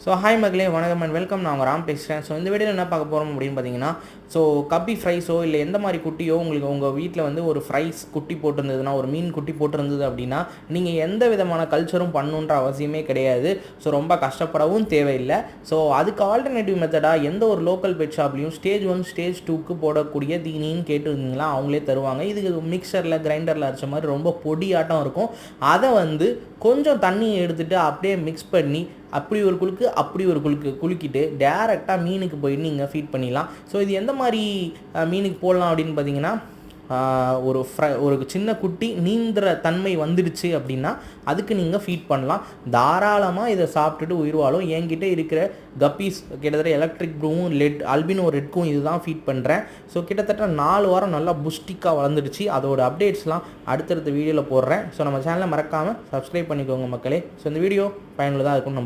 So hi மக்களே, வணக்கம் and welcome. நான் உங்கள் ராம் பேசுகிறேன். ஸோ இந்த வீடியோவில் என்ன பார்க்க போகிறோம் அப்படின்னு பார்த்தீங்கன்னா, ஸோ கப்பி ஃப்ரைஸோ இல்லை எந்த மாதிரி குட்டியோ உங்களுக்கு உங்கள் வீட்டில் வந்து ஒரு ஃப்ரைஸ் குட்டி போட்டிருந்ததுன்னா, ஒரு மீன் குட்டி போட்டிருந்தது அப்படின்னா, நீங்கள் எந்த விதமான கல்ச்சரும் பண்ணணுன்ற அவசியமே கிடையாது. ஸோ ரொம்ப கஷ்டப்படவும் தேவையில்லை. ஸோ அதுக்கு ஆல்டர்னேட்டிவ் மெத்தடாக எந்த ஒரு லோக்கல் பெட் ஷாப்லேயும் ஸ்டேஜ் 1 ஸ்டேஜ் 2க்கு போடக்கூடிய தீனின்னு கேட்டுருந்தீங்களா, அவங்களே தருவாங்க. இதுக்கு மிக்சரில் கிரைண்டரில் அரைச்ச மாதிரி ரொம்ப பொடியாட்டம் இருக்கும். அதை வந்து கொஞ்சம் தண்ணியை எடுத்துகிட்டு அப்படியே மிக்ஸ் பண்ணி அப்படி ஒரு குலுக்கிட்டு டேரெக்டாக மீனுக்கு போய் நீங்கள் ஃபீட் பண்ணிடலாம். ஸோ இது எந்த மாதிரி மீனுக்கு போடலாம் அப்படின்னு பார்த்தீங்கன்னா, ஒரு சின்ன குட்டி நீந்துற தன்மை வந்துடுச்சு அப்படின்னா அதுக்கு நீங்கள் ஃபீட் பண்ணலாம். தாராளமாக இதை சாப்பிட்டுட்டு உயிர் வாழும். என்கிட்ட இருக்கிற கப்பீஸ் கிட்டத்தட்ட எலக்ட்ரிக் ப்ளூவும் அல்பினோ ரெட்க்கும் இதுதான் ஃபீட் பண்ணுறேன். ஸோ கிட்டத்தட்ட 4 வாரம் நல்லா புஸ்டிக்காக வளர்ந்துடுச்சு. அதோட அப்டேட்ஸ்லாம் அடுத்தடுத்த வீடியோவில் போடுறேன். ஸோ நம்ம சேனலை மறக்காமல் சப்ஸ்கிரைப் பண்ணிக்கோங்க மக்களே. ஸோ இந்த வீடியோ பயனுள்ளதாக இருக்கும்.